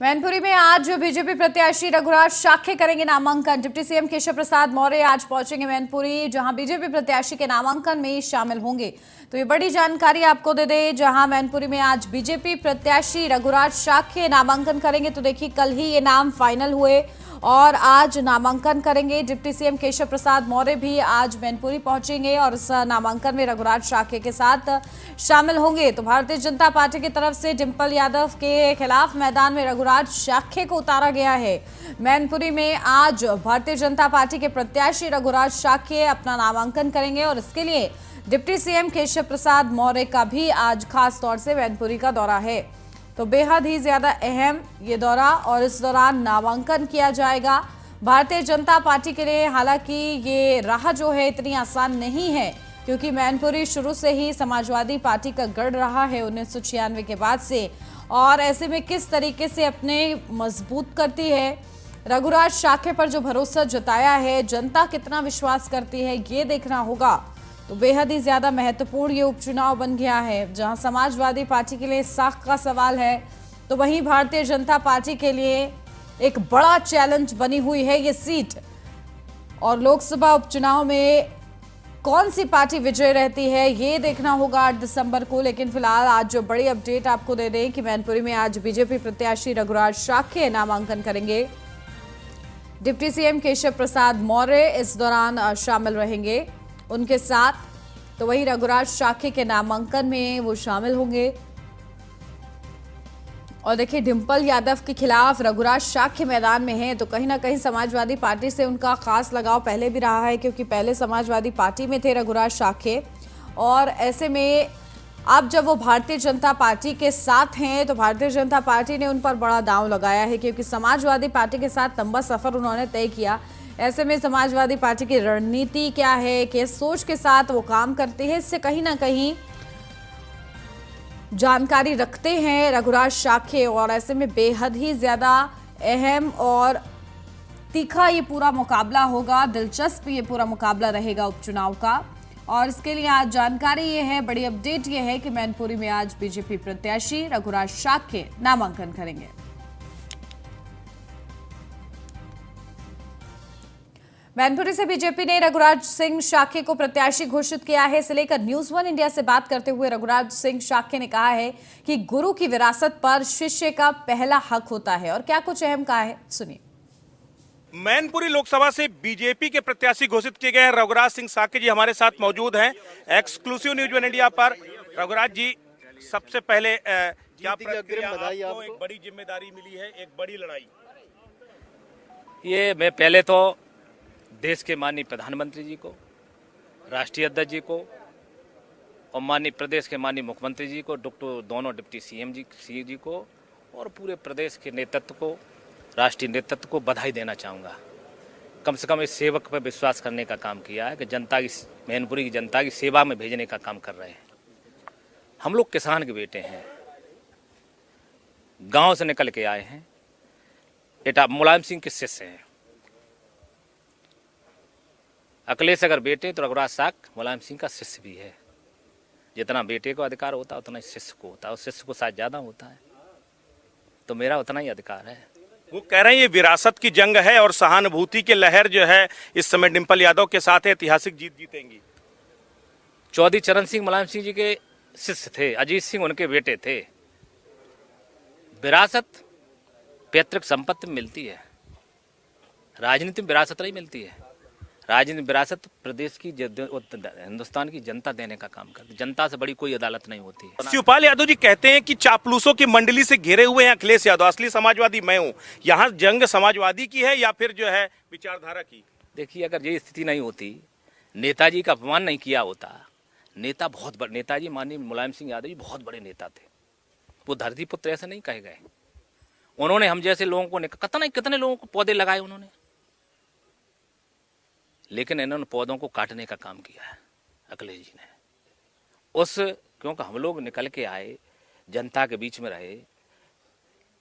मैनपुरी में आज बीजेपी प्रत्याशी रघुराज शाक्य करेंगे नामांकन। डिप्टी सीएम केशव प्रसाद मौर्य आज पहुंचेंगे मैनपुरी, जहां बीजेपी प्रत्याशी के नामांकन में शामिल होंगे। तो ये बड़ी जानकारी आपको दे दें, जहां मैनपुरी में आज बीजेपी प्रत्याशी रघुराज शाक्य नामांकन करेंगे। तो देखिए, कल ही ये नाम फाइनल हुए और आज नामांकन करेंगे। डिप्टी सीएम केशव प्रसाद मौर्य भी आज मैनपुरी पहुंचेंगे और इस नामांकन में रघुराज शाक्य के साथ शामिल होंगे। तो भारतीय जनता पार्टी की तरफ से डिंपल यादव के खिलाफ मैदान में रघुराज शाक्य को उतारा गया है। मैनपुरी में आज भारतीय जनता पार्टी के प्रत्याशी रघुराज शाक्य अपना नामांकन करेंगे और इसके लिए डिप्टी सीएम केशव प्रसाद मौर्य का भी आज खास तौर से मैनपुरी का दौरा है। तो बेहद ही ज्यादा अहम ये दौरा और इस दौरान नामांकन किया जाएगा भारतीय जनता पार्टी के लिए। हालांकि ये राह जो है इतनी आसान नहीं है, क्योंकि मैनपुरी शुरू से ही समाजवादी पार्टी का गढ़ रहा है 1996 के बाद से, और ऐसे में किस तरीके से अपने मजबूत करती है रघुराज शाक्य पर जो भरोसा जताया है, जनता कितना विश्वास करती है, ये देखना होगा। तो बेहद ही ज्यादा महत्वपूर्ण ये उपचुनाव बन गया है, जहां समाजवादी पार्टी के लिए साख का सवाल है, तो वहीं भारतीय जनता पार्टी के लिए एक बड़ा चैलेंज बनी हुई है ये सीट। और लोकसभा उपचुनाव में कौन सी पार्टी विजय रहती है, ये देखना होगा 8 दिसंबर को। लेकिन फिलहाल आज जो बड़ी अपडेट आपको दे दें कि मैनपुरी में आज बीजेपी प्रत्याशी रघुराज शाक्य नामांकन करेंगे। डिप्टी सीएम केशव प्रसाद मौर्य इस दौरान शामिल रहेंगे उनके साथ। तो वही रघुराज शाक्य के नामांकन में वो शामिल होंगे। और देखिए, डिंपल यादव के खिलाफ रघुराज शाक्य मैदान में है, तो कहीं ना कहीं समाजवादी पार्टी से उनका खास लगाव पहले भी रहा है, क्योंकि पहले समाजवादी पार्टी में थे रघुराज शाक्य। और ऐसे में अब जब वो भारतीय जनता पार्टी के साथ हैं, तो भारतीय जनता पार्टी ने उन पर बड़ा दांव लगाया है, क्योंकि समाजवादी पार्टी के साथ लंबा सफर उन्होंने तय किया। ऐसे में समाजवादी पार्टी की रणनीति क्या है, किस सोच के साथ वो काम करती है, इससे कहीं ना कहीं जानकारी रखते हैं रघुराज शाक्य। और ऐसे में बेहद ही ज्यादा अहम और तीखा ये पूरा मुकाबला होगा, दिलचस्प ये पूरा मुकाबला रहेगा उपचुनाव का। और इसके लिए आज जानकारी ये है, बड़ी अपडेट ये है कि मैनपुरी में आज बीजेपी प्रत्याशी रघुराज शाक्य नामांकन करेंगे। मैनपुरी से बीजेपी ने रघुराज सिंह शाक्य को प्रत्याशी घोषित किया है। इसे लेकर न्यूज वन इंडिया से बात करते हुए रघुराज सिंह शाक्य ने कहा है कि गुरु की विरासत पर शिष्य का पहला हक होता है, और क्या कुछ अहम कहा है, सुनिए। मैनपुरी लोकसभा से बीजेपी के प्रत्याशी घोषित किए गए हैं रघुराज सिंह शाक्य जी हमारे साथ मौजूद हैं एक्सक्लूसिव न्यूज वन इंडिया पर। रघुराज जी, सबसे पहले क्या प्रतिक्रिया, आपको एक बड़ी जिम्मेदारी मिली है, एक बड़ी लड़ाई। ये मैं पहले तो देश के माननीय प्रधानमंत्री जी को, राष्ट्रीय अध्यक्ष जी को और माननीय प्रदेश के माननीय मुख्यमंत्री जी को, दोनों डिप्टी सीएम जी को और पूरे प्रदेश के नेतृत्व को, राष्ट्रीय नेतृत्व को बधाई देना चाहूँगा। कम से कम इस सेवक पर विश्वास करने का काम किया है कि जनता की, मैनपुरी की जनता की सेवा में भेजने का काम कर रहे हैं। हम लोग किसान के बेटे हैं, गांव से निकल के आए हैं, बेटा मुलायम सिंह के शिष्य हैं। अखिलेश अगर बेटे तो रघुराज शाक्य मुलायम सिंह का शिष्य भी है। जितना बेटे को अधिकार होता है उतना ही शिष्य को होता है, और शिष्य को शायद ज्यादा होता है, तो मेरा उतना ही अधिकार है। वो कह रहे हैं ये विरासत की जंग है और सहानुभूति की लहर जो है इस समय डिंपल यादव के साथ ऐतिहासिक जीत जीतेंगी। चौधरी चरण सिंह मुलायम सिंह जी के शिष्य थे, अजीत सिंह उनके बेटे थे। विरासत पैतृक संपत्ति में मिलती है, राजनीति में विरासत नहीं मिलती है। राजनीतिक विरासत प्रदेश की, हिंदुस्तान की जनता देने का काम करती है। जनता से बड़ी कोई अदालत नहीं होती है। शिवपाल यादव जी कहते हैं कि चापलूसों की मंडली से घिरे हुए हैं अखिलेश यादव, असली समाजवादी मैं हूं। यहाँ जंग समाजवादी की है या फिर जो है विचारधारा की? देखिए, अगर ये स्थिति नहीं होती, नेताजी का अपमान नहीं किया होता, नेता बहुत बड़े, नेताजी माननीय मुलायम सिंह यादव जी बहुत बड़े नेता थे। वो धरती पुत्र ऐसे नहीं कहे गए। उन्होंने हम जैसे लोगों को कितने लोगों को पौधे लगाए उन्होंने, लेकिन इन्होंने पौधों को काटने का काम किया है अखिलेश जी ने। क्योंकि हम लोग निकल के आए, जनता के बीच में रहे,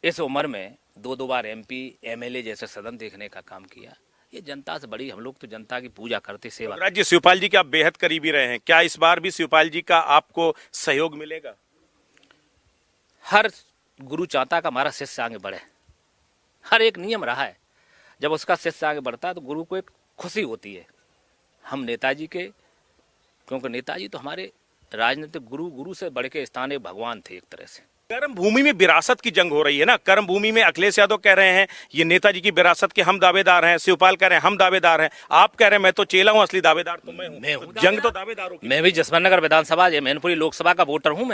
इस उम्र में 2 बार एमपी एमएलए जैसे सदन देखने का काम किया। ये जनता से बड़ी, हम लोग तो जनता की पूजा करते, सेवा। राज्य शिवपाल जी के आप बेहद करीबी रहे हैं, क्या इस बार भी शिवपाल जी का आपको सहयोग मिलेगा? हर गुरु चाहता का हमारा शिष्य आगे बढ़े, हर एक नियम रहा है। जब उसका शिष्य आगे बढ़ता है तो गुरु को एक खुशी होती है। हम नेताजी के, क्योंकि नेताजी तो हमारे राजनीतिक गुरु, गुरु से बढ़ के स्थानीय भगवान थे एक तरह से। कर्म भूमि में विरासत की जंग हो रही है ना। कर्म भूमि में अखिलेश यादव कह रहे हैं ये नेताजी की विरासत के हम दावेदार हैं, शिवपाल कह रहे हैं हम दावेदार हैं, आप कह रहे हैं मैं तो चेला हूं, असली दावेदार तो मैं हूं। जंग तो दावेदारों की। मैं भी जसवंत नगर विधानसभा, मैनपुरी लोकसभा का वोटर हूं।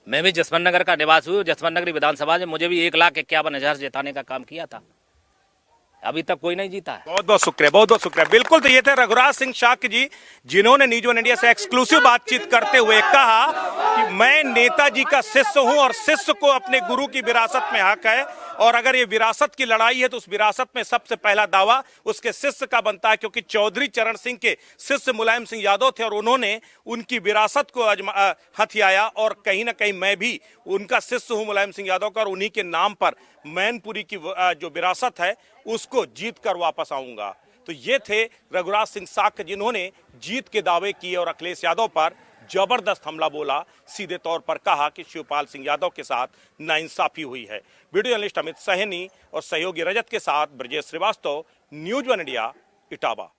मैं भी जसवंत नगर का निवासी हूँ। जसवंत नगरी विधानसभा में मुझे भी 1,51,000 जिताने का काम किया था। अभी तक कोई नहीं जीता है। बहुत बहुत शुक्रिया, बहुत बहुत शुक्रिया। बिल्कुल, तो ये थे रघुराज सिंह शाक्य जी, जिन्होंने न्यूज वन इंडिया से एक्सक्लूसिव बातचीत करते हुए कहा कि मैं नेताजी का शिष्य हूं और शिष्य को अपने गुरु की विरासत में हक है, और अगर ये विरासत की लड़ाई है तो उस विरासत में सबसे पहला दावा उसके शिष्य का बनता है, क्योंकि चौधरी चरण सिंह के शिष्य मुलायम सिंह यादव थे और उन्होंने उनकी विरासत को हथियाया। और कहीं ना कहीं मैं भी उनका शिष्य हूं मुलायम सिंह यादव का, और उन्हीं के नाम पर मैनपुरी की जो विरासत है उसको जीत कर वापस आऊंगा। तो ये थे रघुराज सिंह शाक्य, जिन्होंने जीत के दावे किए और अखिलेश यादव पर जबरदस्त हमला बोला। सीधे तौर पर कहा कि शिवपाल सिंह यादव के साथ नाइंसाफी हुई है। वीडियो जर्नलिस्ट अमित सहनी और सहयोगी रजत के साथ Brajesh Srivastava, news one India, Etawah.